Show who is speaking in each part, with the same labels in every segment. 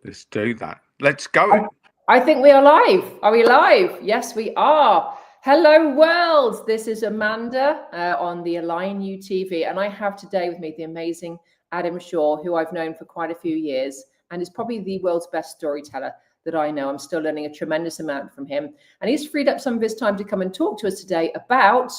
Speaker 1: Let's do that. Let's go
Speaker 2: I,
Speaker 1: it.
Speaker 2: I think we are live. Are we live? Yes, we are. Hello, world. This is Amanda on the Align You TV, and I have today with me the amazing Adam Shaw, who I've known for quite a few years and is probably the world's best storyteller that I know. I'm still learning a tremendous amount from him, and he's freed up some of his time to come and talk to us today about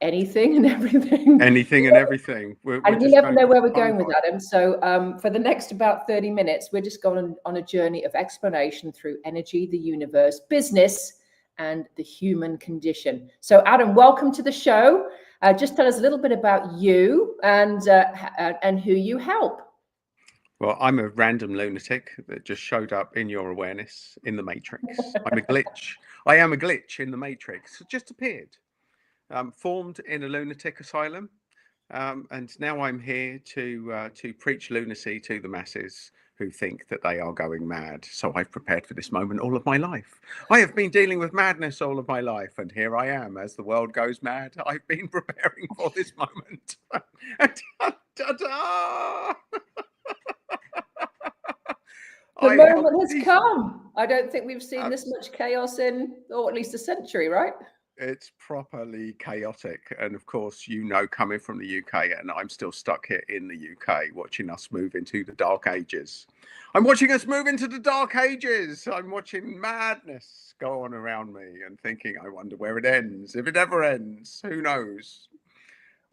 Speaker 2: anything and everything.
Speaker 1: Anything and everything. We're
Speaker 2: And you
Speaker 1: just
Speaker 2: never
Speaker 1: going
Speaker 2: know
Speaker 1: to
Speaker 2: where we're
Speaker 1: have
Speaker 2: going
Speaker 1: fun.
Speaker 2: with Adam. So for the next about 30 minutes, we're just going on a journey of exploration through energy, the universe, business, and the human condition. So Adam, welcome to the show. Just tell us a little bit about you and who you help.
Speaker 1: Well, I'm a random lunatic that just showed up in your awareness in the Matrix. I'm a glitch. I am a glitch in the Matrix. It just appeared. Formed in a lunatic asylum. And now I'm here to preach lunacy to the masses who think that they are going mad. So I've prepared for this moment all of my life. I have been dealing with madness all of my life, and here I am as the world goes mad. I've been preparing for this moment. Ta-da!
Speaker 2: The
Speaker 1: I help
Speaker 2: moment has
Speaker 1: people.
Speaker 2: come. I don't think we've seen this much chaos in, or at least a century, right?
Speaker 1: It's properly chaotic. And of course, coming from the UK, and I'm still stuck here in the UK, watching us move into the dark ages. I'm watching us move into the dark ages. I'm watching madness go on around me and thinking, I wonder where it ends. If it ever ends, who knows?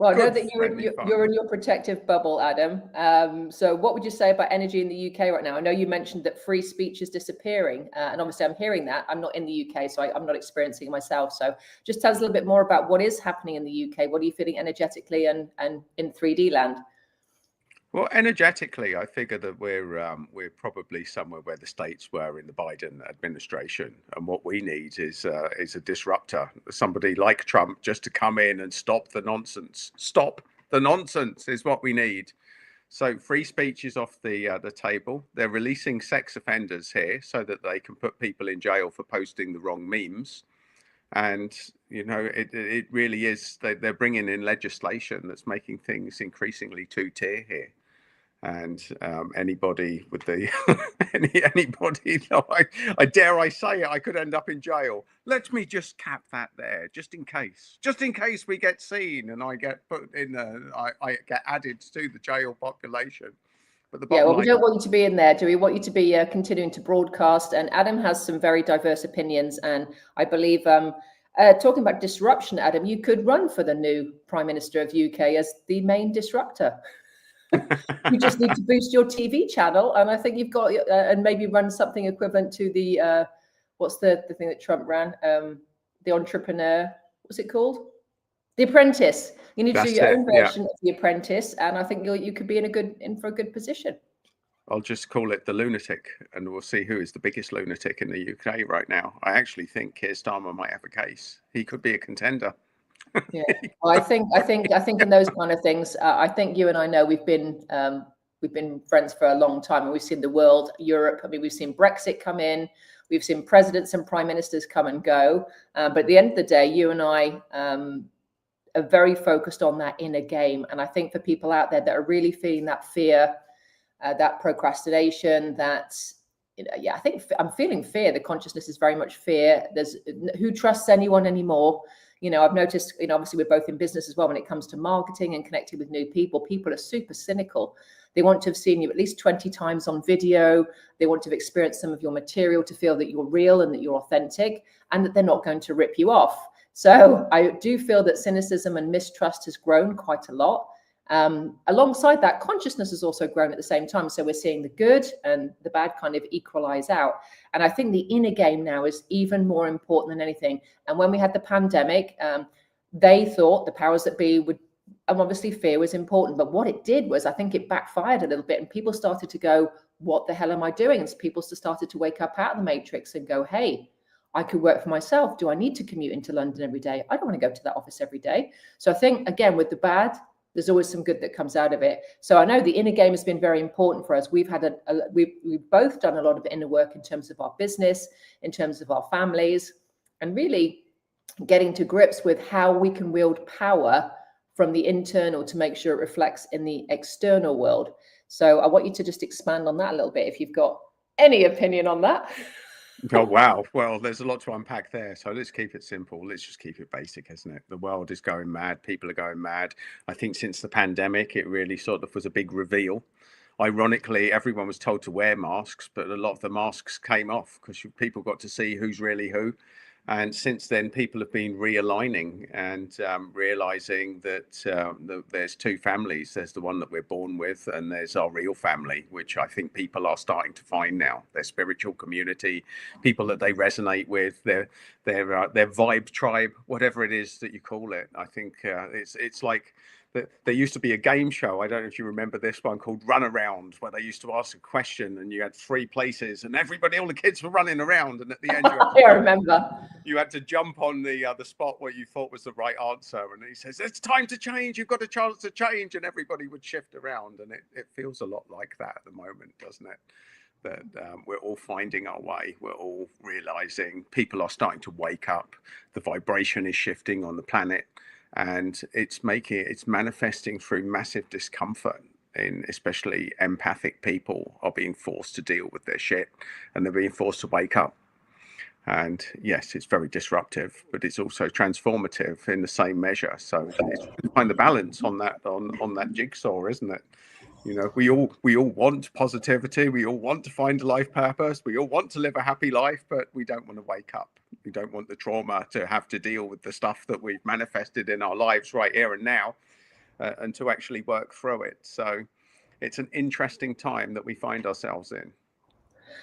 Speaker 2: Well, I know
Speaker 1: Good,
Speaker 2: that
Speaker 1: friendly fun.
Speaker 2: you're in your protective bubble, Adam. So what would you say about energy in the UK right now? I know you mentioned that free speech is disappearing, and obviously I'm hearing that. I'm not in the UK, so I'm not experiencing it myself. So just tell us a little bit more about what is happening in the UK. What are you feeling energetically and in 3D land?
Speaker 1: Well, energetically, I figure that we're probably somewhere where the states were in the Biden administration, and what we need is a disruptor, somebody like Trump, just to come in and stop the nonsense. Stop the nonsense is what we need. So free speech is off the table. They're releasing sex offenders here so that they can put people in jail for posting the wrong memes. And it really is. They're bringing in legislation that's making things increasingly two-tier here. And anybody with the anybody, no, I dare I say it, I could end up in jail. Let me just cap that there, just in case we get seen and I get put in I get added to the jail population. But the
Speaker 2: Yeah,
Speaker 1: bottom
Speaker 2: well, we
Speaker 1: line,
Speaker 2: don't want you to be in there, do we? Want you to be continuing to broadcast. And Adam has some very diverse opinions. And I believe, talking about disruption, Adam, you could run for the new Prime Minister of UK as the main disruptor. You just need to boost your TV channel. And I think you've got, and maybe run something equivalent to the, what's the thing that Trump ran? The Entrepreneur, what's it called? The Apprentice. You need to do
Speaker 1: that's
Speaker 2: your
Speaker 1: it.
Speaker 2: own
Speaker 1: Yeah,
Speaker 2: version of The Apprentice. And I think you could be in for a good position.
Speaker 1: I'll just call it the lunatic, and we'll see who is the biggest lunatic in the UK right now. I actually think Keir Starmer might have a case. He could be a contender.
Speaker 2: Yeah, well, I think in those kind of things, I think you and I know we've been friends for a long time, and we've seen the world, Europe. I mean, we've seen Brexit come in, we've seen presidents and prime ministers come and go. But at the end of the day, you and I are very focused on that inner game. And I think for people out there that are really feeling that fear, that procrastination, I think I'm feeling fear. The consciousness is very much fear. There's who trusts anyone anymore. I've noticed, obviously we're both in business as well. When it comes to marketing and connecting with new people are super cynical. They want to have seen you at least 20 times on video. They want to have experienced some of your material to feel that you're real and that you're authentic, and that they're not going to rip you off. So I do feel that cynicism and mistrust has grown quite a lot. Alongside that, consciousness has also grown at the same time. So we're seeing the good and the bad kind of equalize out. And I think the inner game now is even more important than anything. And when we had the pandemic, they thought, the powers that be would, and obviously fear was important. But what it did was, I think it backfired a little bit, and people started to go, what the hell am I doing? And people started to wake up out of the matrix and go, hey, I could work for myself. Do I need to commute into London every day? I don't want to go to that office every day. So I think, again, with the bad, there's always some good that comes out of it. So I know the inner game has been very important for us. We've had we've both done a lot of inner work in terms of our business, in terms of our families, and really getting to grips with how we can wield power from the internal to make sure it reflects in the external world. So I want you to just expand on that a little bit if you've got any opinion on that.
Speaker 1: Oh, wow. Well, there's a lot to unpack there. So let's keep it simple. Let's just keep it basic, isn't it? The world is going mad. People are going mad. I think since the pandemic, it really sort of was a big reveal. Ironically, everyone was told to wear masks, but a lot of the masks came off because people got to see who's really who. And since then, people have been realigning and realizing that there's two families. There's the one that we're born with, and there's our real family, which I think people are starting to find now. Their spiritual community, people that they resonate with, their vibe tribe, whatever it is that you call it. I think it's like there used to be a game show. I don't know if you remember this one called Run Around, where they used to ask a question and you had three places and all the kids were running around. And at the end,
Speaker 2: I remember.
Speaker 1: You had to jump on the spot where you thought was the right answer. And he says, it's time to change. You've got a chance to change. And everybody would shift around. And it feels a lot like that at the moment, doesn't it? That we're all finding our way. We're all realizing people are starting to wake up. The vibration is shifting on the planet. And it's manifesting through massive discomfort in especially empathic people are being forced to deal with their shit and they're being forced to wake up. And yes, it's very disruptive, but it's also transformative in the same measure. So it's to find the balance on that jigsaw, isn't it? You know, we all want positivity. We all want to find a life purpose. We all want to live a happy life, but we don't want to wake up. We don't want the trauma to have to deal with the stuff that we've manifested in our lives right here and now, and to actually work through it. So it's an interesting time that we find ourselves in.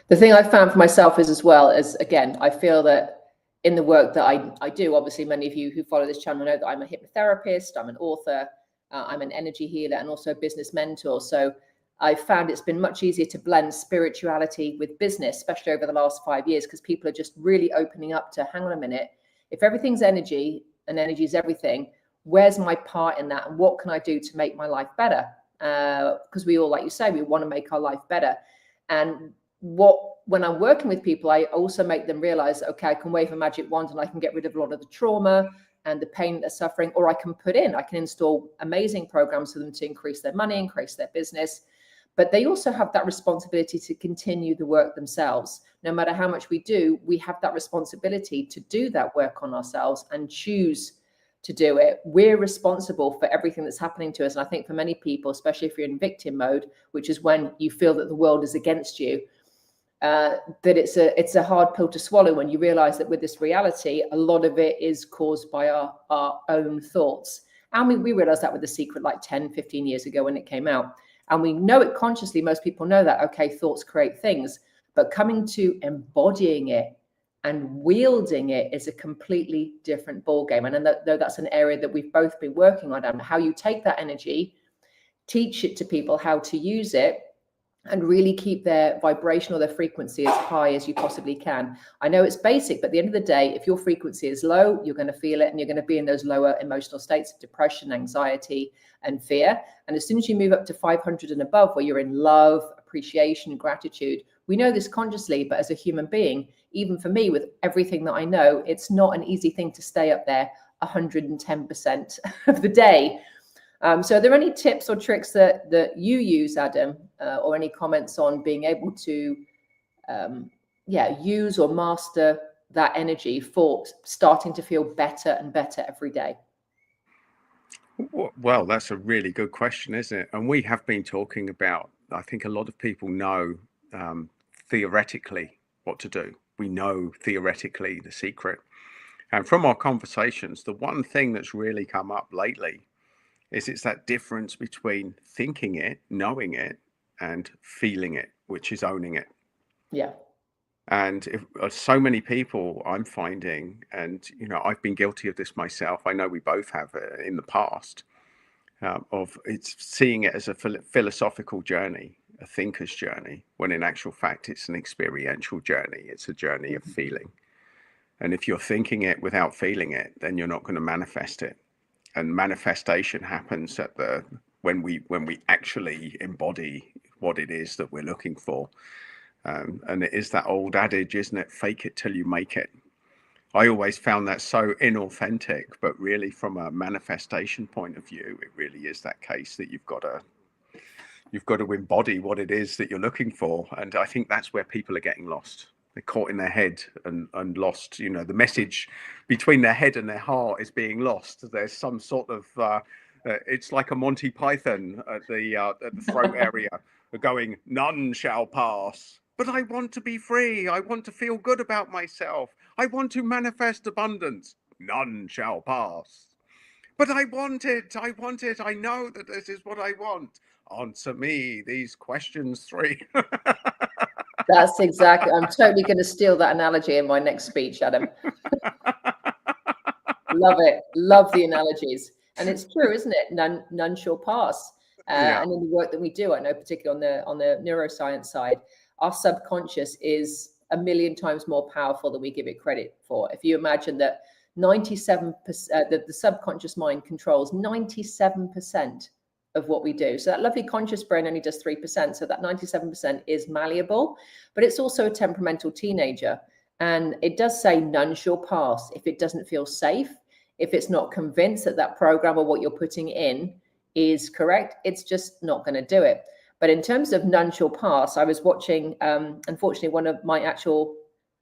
Speaker 2: The thing I found for myself is, as well as, again, I feel that in the work that I do, obviously many of you who follow this channel know that I'm a hypnotherapist, I'm an author, I'm an energy healer, and also a business mentor. So I found it's been much easier to blend spirituality with business, especially over the last 5 years, because people are just really opening up to, hang on a minute, if everything's energy and energy is everything, where's my part in that? And what can I do to make my life better? Because we all, like you say, we want to make our life better. And when I'm working with people, I also make them realize, okay, I can wave a magic wand and I can get rid of a lot of the trauma and the pain they're suffering, or I can install amazing programs for them to increase their money, increase their business. But they also have that responsibility to continue the work themselves. No matter how much we do, we have that responsibility to do that work on ourselves and choose to do it. We're responsible for everything that's happening to us. And I think for many people, especially if you're in victim mode, which is when you feel that the world is against you, that it's a hard pill to swallow when you realize that with this reality, a lot of it is caused by our own thoughts. And we realized that with The Secret like 10, 15 years ago when it came out. And we know it consciously. Most people know that, okay, thoughts create things, but coming to embodying it and wielding it is a completely different ballgame. And though that's an area that we've both been working on, and how you take that energy, teach it to people how to use it, and really keep their vibration or their frequency as high as you possibly can. I know it's basic, but at the end of the day, if your frequency is low, you're going to feel it, and you're going to be in those lower emotional states of depression, anxiety, and fear. And as soon as you move up to 500 and above, where you're in love, appreciation, gratitude, we know this consciously, but as a human being, even for me, with everything that I know, it's not an easy thing to stay up there 110% of the day. So are there any tips or tricks that you use, Adam, or any comments on being able to use or master that energy for starting to feel better and better every day?
Speaker 1: Well, that's a really good question, isn't it? And we have been talking about, I think a lot of people know theoretically what to do. We know theoretically the secret. And from our conversations, the one thing that's really come up lately is it's that difference between thinking it, knowing it, and feeling it, which is owning it.
Speaker 2: Yeah.
Speaker 1: And so many people I'm finding, and I've been guilty of this myself. I know we both have in the past, of it's seeing it as a philosophical journey, a thinker's journey, when in actual fact it's an experiential journey. It's a journey of feeling. And if you're thinking it without feeling it, then you're not going to manifest it. And manifestation happens when we actually embody what it is that we're looking for. And it is that old adage, isn't it? Fake it till you make it. I always found that so inauthentic, but really from a manifestation point of view, it really is that case that you've got to You've got to embody what it is that you're looking for. And I think that's where people are getting lost. They're caught in their head and lost. You know, the message between their head and their heart is being lost. There's some sort of, it's like a Monty Python at the throat area, going, none shall pass. But I want to be free. I want to feel good about myself. I want to manifest abundance. None shall pass. But I want it. I want it. I know that this is what I want. Answer me these questions three.
Speaker 2: That's exactly. I'm totally going to steal that analogy in my next speech, Adam. Love it. Love the analogies. And it's true, isn't it? None shall pass.
Speaker 1: Yeah.
Speaker 2: And in the work that we do, I know particularly on the neuroscience side, our subconscious is a million times more powerful than we give it credit for. If you imagine that 97%, the subconscious mind controls 97% of what we do. So that lovely conscious brain only does 3%. So that 97% is malleable, but it's also a temperamental teenager. And it does say none shall pass if it doesn't feel safe, if it's not convinced that that program or what you're putting in is correct, it's just not going to do it. But in terms of none shall pass, I was watching, unfortunately, one of my actual,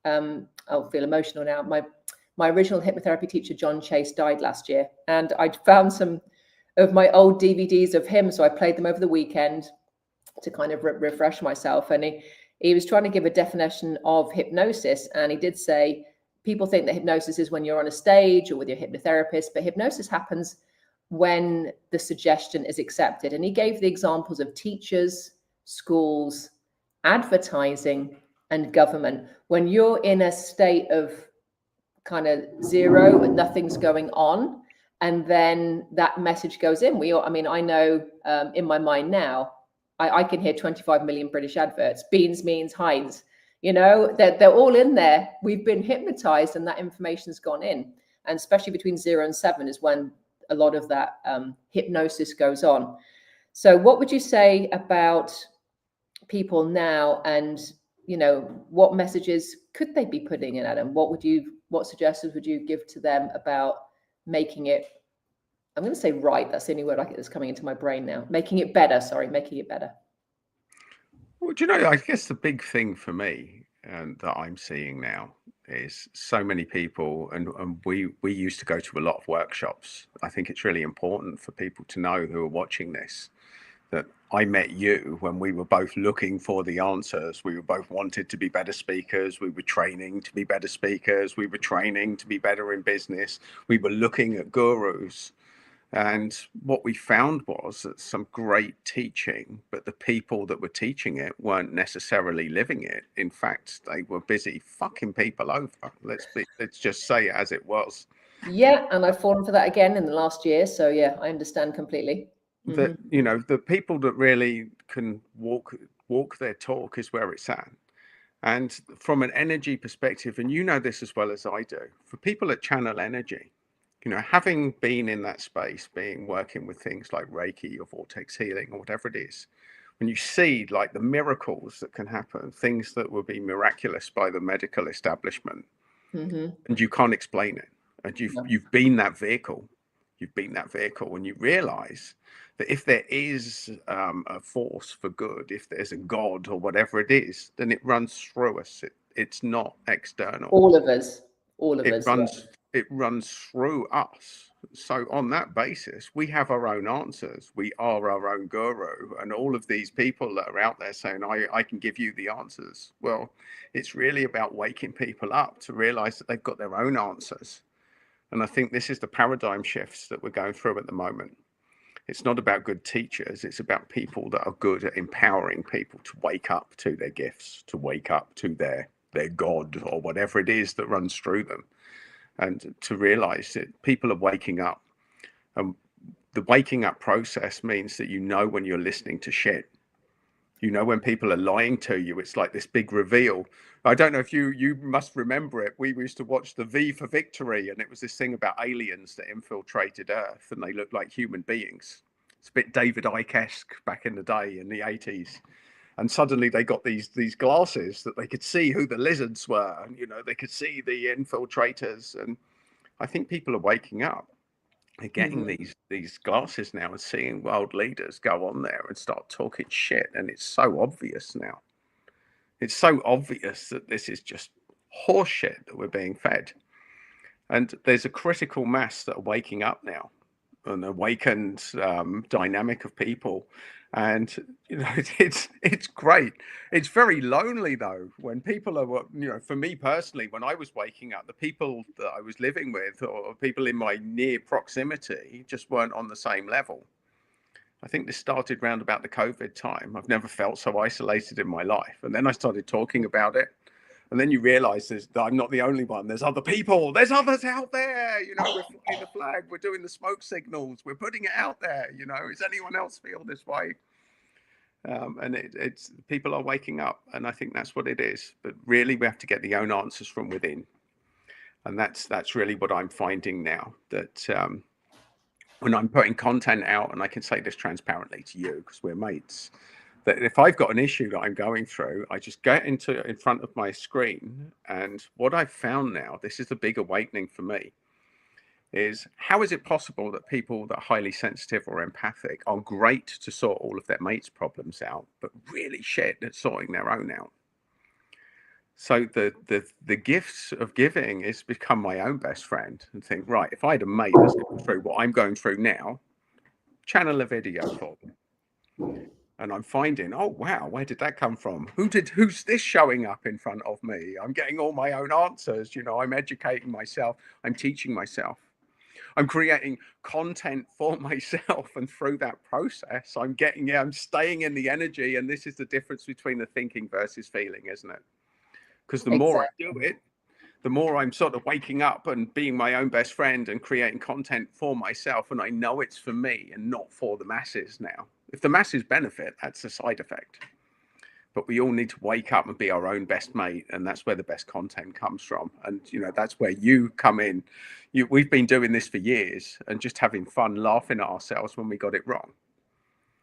Speaker 2: I'll feel emotional now. My original hypnotherapy teacher, John Chase, died last year. And I'd found some of my old DVDs of him. So I played them over the weekend to kind of refresh myself. And he was trying to give a definition of hypnosis. And he did say, people think that hypnosis is when you're on a stage or with your hypnotherapist, but hypnosis happens when the suggestion is accepted. And he gave the examples of teachers, schools, advertising, and government. When you're in a state of kind of zero and nothing's going on, and then that message goes in. I mean, I know in my mind now, I can hear 25 million British adverts. Beans means Heinz. You know, they're all in there. We've been hypnotized and that information's gone in. And especially between 0 and 7 is when a lot of that hypnosis goes on. So what would you say about people now, and, you know, what messages could they be putting in, Adam? What suggestions would you give to them about making it, I'm going to say right, that's the only word that's coming into my brain now, making it better, making it better.
Speaker 1: Well, do you know, I guess the big thing for me that I'm seeing now is so many people, and we used to go to a lot of workshops. I think it's really important for people to know who are watching this that I met you when we were both looking for the answers. We were both wanted to be better speakers. We were training to be better speakers. We were training to be better in business. We were looking at gurus. And what we found was that some great teaching, but the people that were teaching it weren't necessarily living it. In fact, they were busy fucking people over. Let's just say it as it was.
Speaker 2: Yeah, and I've fallen for that again in the last year. So yeah, I understand completely.
Speaker 1: That, you know, the people that really can walk their talk is where it's at. And from an energy perspective, and you know this as well as I do, for people that channel energy, you know, having been in that space, working with things like Reiki or vortex healing or whatever it is, when you see like the miracles that can happen, things that will be miraculous by the medical establishment, and you can't explain it, and you've been that vehicle, and you realize that if there is a force for good, if there's a God or whatever it is, then it runs through us. It's not external.
Speaker 2: All of us.
Speaker 1: It runs through us. So on that basis, we have our own answers. We are our own guru, and all of these people that are out there saying, I can give you the answers. Well, it's really about waking people up to realize that they've got their own answers. And I think this is the paradigm shifts that we're going through at the moment. It's not about good teachers. It's about people that are good at empowering people to wake up to their gifts, to wake up to their God or whatever it is that runs through them. And to realize that people are waking up. The waking up process means that you know when you're listening to shit. You know when people are lying to you. It's like this big reveal. I don't know if you must remember it. We used to watch the V for Victory, and it was this thing about aliens that infiltrated Earth, and they looked like human beings. It's a bit David Icke-esque back in the day in the 80s. And suddenly they got these glasses that they could see who the lizards were, and you know they could see the infiltrators. And I think people are waking up. They're getting these glasses now and seeing world leaders go on there and start talking shit, and it's so obvious now. It's so obvious that this is just horseshit that we're being fed. And there's a critical mass that are waking up now, an awakened dynamic of people. And it's great. It's very lonely though when people are, for me personally, when I was waking up, the people that I was living with or people in my near proximity just weren't on the same level. I think this started round about the COVID time. I've never felt so isolated in my life. And then I started talking about it. And then you realize that I'm not the only one. There's other people. There's others out there. We're flying the flag. We're doing the smoke signals. We're putting it out there. Does anyone else feel this way? And it's people are waking up. And I think that's what it is. But really, we have to get the own answers from within. And that's really what I'm finding now, that when I'm putting content out, and I can say this transparently to you because we're mates, that if I've got an issue that I'm going through, I just get in front of my screen. And what I've found now, this is the big awakening for me, is how is it possible that people that are highly sensitive or empathic are great to sort all of their mates' problems out, but really shit at sorting their own out? So the gifts of giving is become my own best friend, and think, right, if I had a mate that's going through what I'm going through now, channel a video for them. And I'm finding, oh, wow, where did that come from? Who's this showing up in front of me? I'm getting all my own answers. I'm educating myself. I'm teaching myself. I'm creating content for myself. And through that process, I'm staying in the energy. And this is the difference between the thinking versus feeling, isn't it? Because the more I do it, the more I'm sort of waking up and being my own best friend and creating content for myself. And I know it's for me and not for the masses now. If the masses benefit, that's a side effect. But we all need to wake up and be our own best mate. And that's where the best content comes from. And, that's where you come in. We've been doing this for years and just having fun, laughing at ourselves when we got it wrong.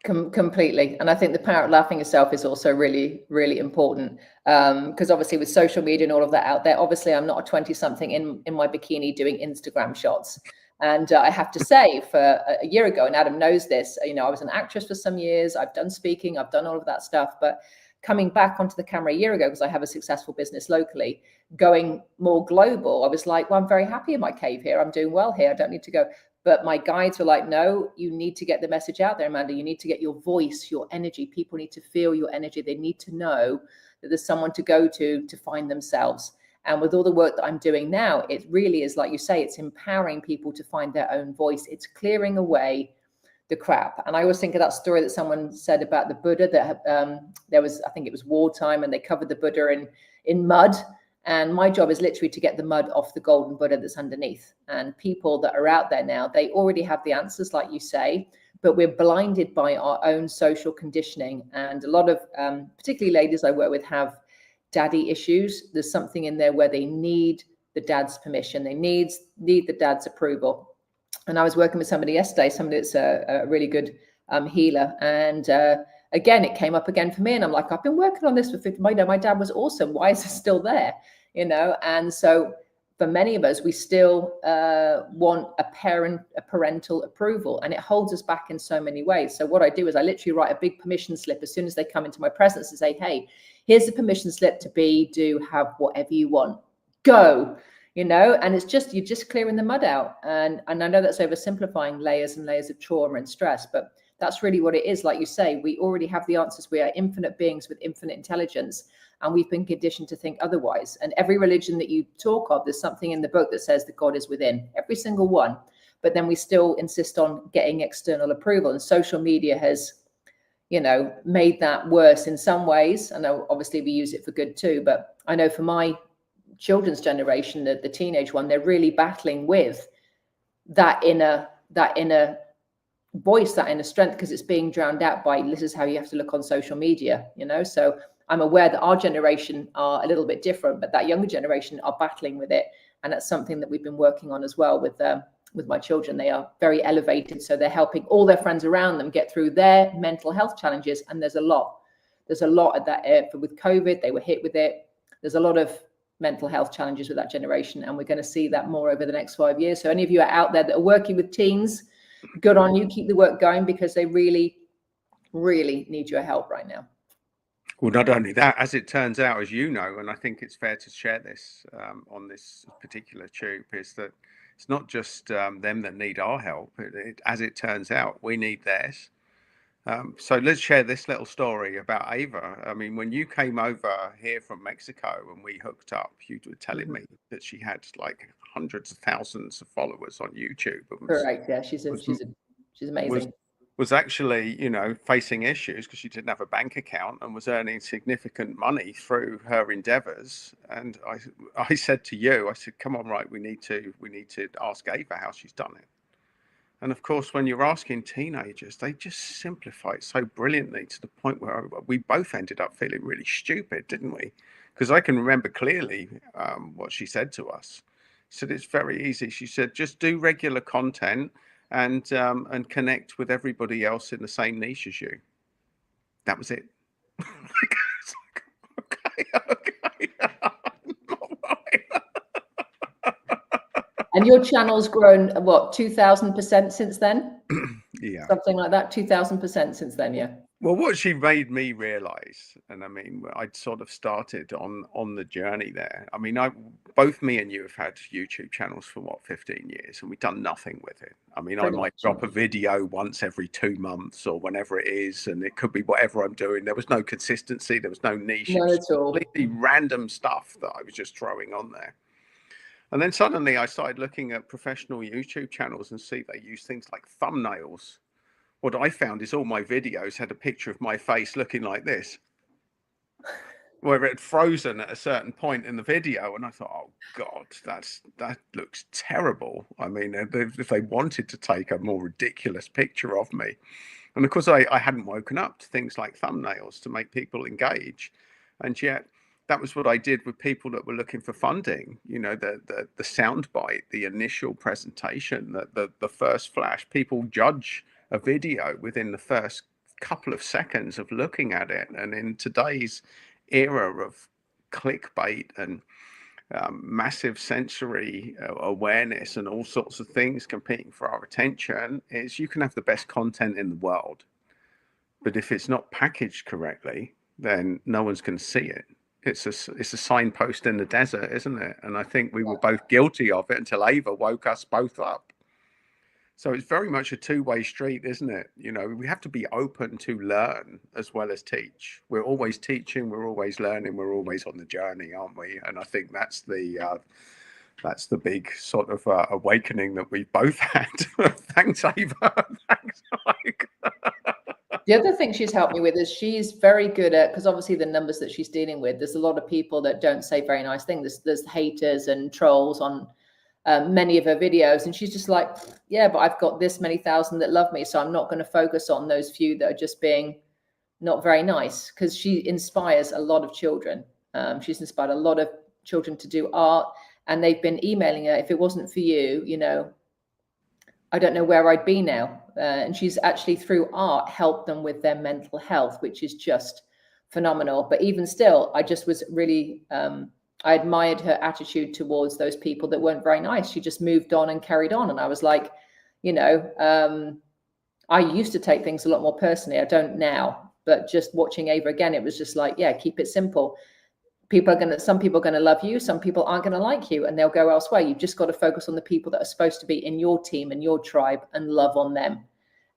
Speaker 2: Completely. And I think the power of laughing yourself is also really, really important. Because obviously with social media and all of that out there, obviously I'm not a 20-something in my bikini doing Instagram shots. And I have to say, for a year ago, and Adam knows this, I was an actress for some years. I've done speaking, I've done all of that stuff. But coming back onto the camera a year ago, because I have a successful business locally, going more global, I was like, well, I'm very happy in my cave here. I'm doing well here. I don't need to go. But my guides were like, no, you need to get the message out there, Amanda. You need to get your voice, your energy. People need to feel your energy. They need to know that there's someone to go to find themselves. And with all the work that I'm doing now, it really is, like you say, it's empowering people to find their own voice. It's clearing away the crap. And I always think of that story that someone said about the Buddha, that there was, I think it was wartime, and they covered the Buddha in mud. And my job is literally to get the mud off the golden Buddha that's underneath. And people that are out there now, they already have the answers, like you say, but we're blinded by our own social conditioning. And a lot of, particularly ladies I work with, have daddy issues. There's something in there where they need the dad's permission. They need the dad's approval. And I was working with somebody yesterday, somebody that's a really good healer. And again, it came up again for me. And I'm like, I've been working on this for 50. My dad was awesome. Why is it still there? And so for many of us, we still want a parental approval, and it holds us back in so many ways. So what I do is I literally write a big permission slip as soon as they come into my presence and say, hey, here's the permission slip to have whatever you want. Go. And it's just, you're just clearing the mud out. And I know that's oversimplifying layers and layers of trauma and stress, but that's really what it is. Like you say, we already have the answers. We are infinite beings with infinite intelligence, and we've been conditioned to think otherwise. And every religion that you talk of, there's something in the book that says that God is within, every single one. But then we still insist on getting external approval. And social media has, made that worse in some ways. I know obviously we use it for good too, but I know for my children's generation, the teenage one, they're really battling with that inner voice, that inner strength, because it's being drowned out by, this is how you have to look on social media, so I'm aware that our generation are a little bit different, but that younger generation are battling with it. And that's something that we've been working on as well with my children. They are very elevated, so they're helping all their friends around them get through their mental health challenges. And there's a lot of that with COVID. They were hit with it. There's a lot of mental health challenges with that generation, and we're going to see that more over the next 5 years. So any of you out there that are working with teens, good on you. Keep the work going, because they really, really need your help right now.
Speaker 1: Well, not only that, as it turns out, as you know, and I think it's fair to share this on this particular tube, is that it's not just them that need our help. As it turns out, we need theirs. So let's share this little story about Ava. I mean, when you came over here from Mexico and we hooked up, you were telling me that she had like hundreds of thousands of followers on YouTube.
Speaker 2: Correct. Yeah, she's amazing.
Speaker 1: Was actually, facing issues because she didn't have a bank account and was earning significant money through her endeavors. And I said to you, I said, come on, right, we need to ask Ava how she's done it. And of course, when you're asking teenagers, they just simplify it so brilliantly to the point where we both ended up feeling really stupid, didn't we? Because I can remember clearly what she said to us. She said, it's very easy. She said, just do regular content and connect with everybody else in the same niche as you. That was it. Okay.
Speaker 2: And your channel's grown, what, 2,000% since then?
Speaker 1: Yeah.
Speaker 2: Something like that, 2,000% since then, yeah.
Speaker 1: Well, what she made me realize, and I mean, I'd sort of started on the journey there. I mean, both me and you have had YouTube channels for 15 years, and we've done nothing with it. I mean, I might drop a video once every 2 months or whenever it is, and it could be whatever I'm doing. There was no consistency, there was no niche.
Speaker 2: Not at all.
Speaker 1: Completely random stuff that I was just throwing on there. And then suddenly I started looking at professional YouTube channels and see they use things like thumbnails. What I found is all my videos had a picture of my face looking like this, where it had frozen at a certain point in the video. And I thought, oh God, that looks terrible. I mean, if they wanted to take a more ridiculous picture of me. And of course, I hadn't woken up to things like thumbnails to make people engage. And yet that was what I did with people that were looking for funding. The soundbite, the initial presentation, the first flash. People judge a video within the first couple of seconds of looking at it. And in today's era of clickbait and massive sensory awareness and all sorts of things competing for our attention, is you can have the best content in the world, but if it's not packaged correctly, then no one's going to see it. It's a signpost in the desert, isn't it? And I think we were both guilty of it until Ava woke us both up. So it's very much a two-way street, isn't it? We have to be open to learn as well as teach. We're always teaching, we're always learning, we're always on the journey, aren't we? And I think that's the big sort of awakening that we both had. Thanks, Ava. Thanks, Mike.
Speaker 2: The other thing she's helped me with is she's very good at, because obviously the numbers that she's dealing with, there's a lot of people that don't say very nice things. There's haters and trolls on many of her videos, and she's just like, yeah, but I've got this many thousand that love me, so I'm not going to focus on those few that are just being not very nice, because she inspires a lot of children. She's inspired a lot of children to do art, and they've been emailing her, if it wasn't for you, I don't know where I'd be now. And she's actually, through art, helped them with their mental health, which is just phenomenal. But even still, I just was really, I admired her attitude towards those people that weren't very nice. She just moved on and carried on. And I was like, I used to take things a lot more personally. I don't now. But just watching Ava again, it was just like, yeah, keep it simple. Some people are going to love you. Some people aren't going to like you, and they'll go elsewhere. You've just got to focus on the people that are supposed to be in your team and your tribe and love on them,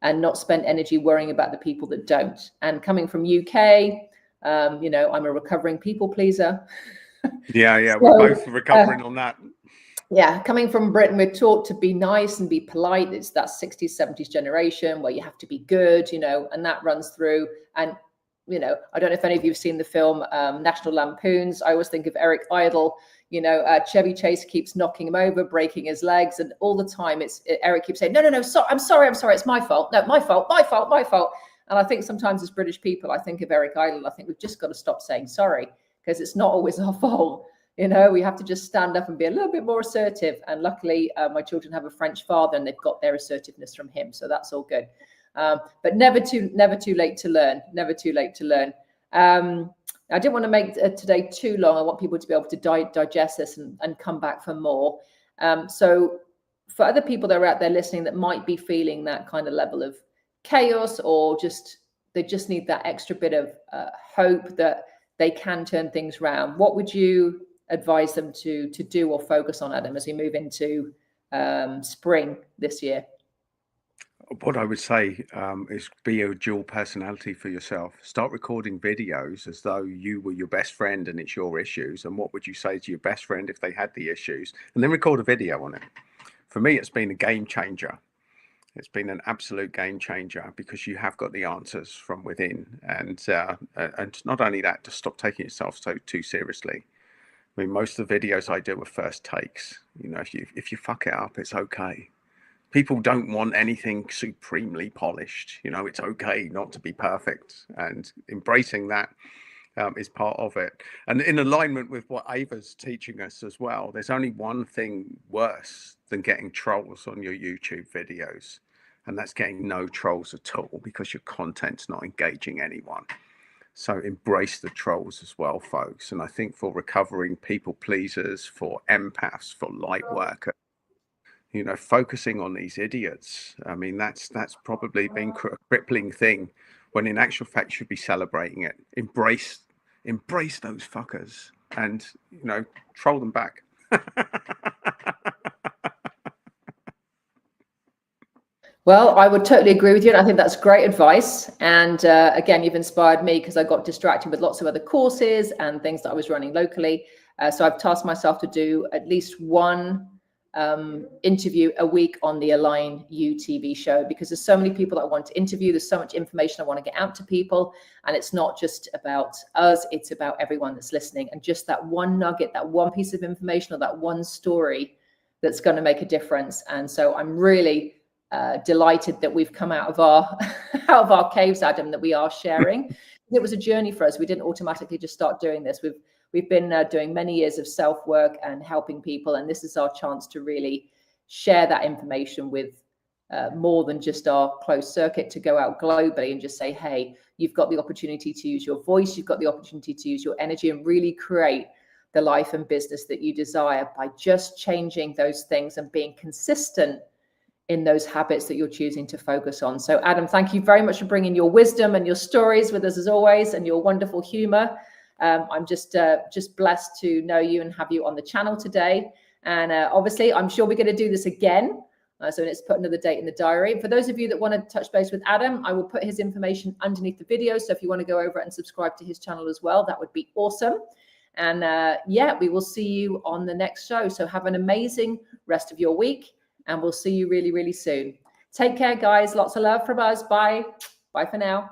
Speaker 2: and not spend energy worrying about the people that don't. And coming from UK, I'm a recovering people pleaser.
Speaker 1: Yeah, so, we're both recovering on that.
Speaker 2: Yeah, coming from Britain, we're taught to be nice and be polite. It's that 60s, 70s generation where you have to be good, and that runs through. And I don't know if any of you have seen the film National Lampoons. I always think of Eric Idle. Chevy Chase keeps knocking him over, breaking his legs, and all the time Eric keeps saying, no, I'm sorry, it's my fault. No, my fault. And I think sometimes as British people, I think of Eric Idle. I think we've just got to stop saying sorry, because it's not always our fault. We have to just stand up and be a little bit more assertive. And luckily, my children have a French father, and they've got their assertiveness from him, so that's all good. But never too late to learn. Never too late to learn. I didn't want to make today too long. I want people to be able to digest this and come back for more. So for other people that are out there listening that might be feeling that kind of level of chaos, or they just need that extra bit of hope that they can turn things around, what would you advise them to do or focus on, Adam, as we move into spring this year?
Speaker 1: What I would say is be a dual personality for yourself. Start recording videos as though you were your best friend and it's your issues. And what would you say to your best friend if they had the issues? And then record a video on it. For me, it's been a game changer. It's been an absolute game changer because you have got the answers from within. And not only that, to stop taking yourself too seriously. I mean, most of the videos I do are first takes. You know, if you fuck it up, it's okay. People don't want anything supremely polished. You know, it's okay not to be perfect, and embracing that is part of it. And in alignment with what Ava's teaching us as well, there's only one thing worse than getting trolls on your YouTube videos, and that's getting no trolls at all, because your content's not engaging anyone. So embrace the trolls as well, folks. And I think for recovering people pleasers, for empaths, for light workers, you know, focusing on these idiots, I mean, that's probably been a crippling thing, when in actual fact you should be celebrating it. Embrace those fuckers, and, you know, troll them back.
Speaker 2: Well, I would totally agree with you, and I think that's great advice. And again, you've inspired me, because I got distracted with lots of other courses and things that I was running locally. So I've tasked myself to do at least one interview a week on the Align You TV show, because there's so many people that I want to interview. There's so much information I want to get out to people, and it's not just about us, it's about everyone that's listening. And just that one nugget, that one piece of information, or that one story that's going to make a difference. And so I'm really delighted that we've come out of our caves, Adam, that we are sharing. It was a journey for us. We didn't automatically just start doing this. We've been doing many years of self-work and helping people, and this is our chance to really share that information with more than just our closed circuit, to go out globally and just say, hey, you've got the opportunity to use your voice, you've got the opportunity to use your energy, and really create the life and business that you desire by just changing those things and being consistent in those habits that you're choosing to focus on. So Adam, thank you very much for bringing your wisdom and your stories with us as always, and your wonderful humor. I'm just blessed to know you and have you on the channel today. And obviously, I'm sure we're going to do this again. So let's put another date in the diary. For those of you that want to touch base with Adam, I will put his information underneath the video. So if you want to go over and subscribe to his channel as well, that would be awesome. And yeah, we will see you on the next show. So have an amazing rest of your week, and we'll see you really, really soon. Take care, guys. Lots of love from us. Bye. Bye for now.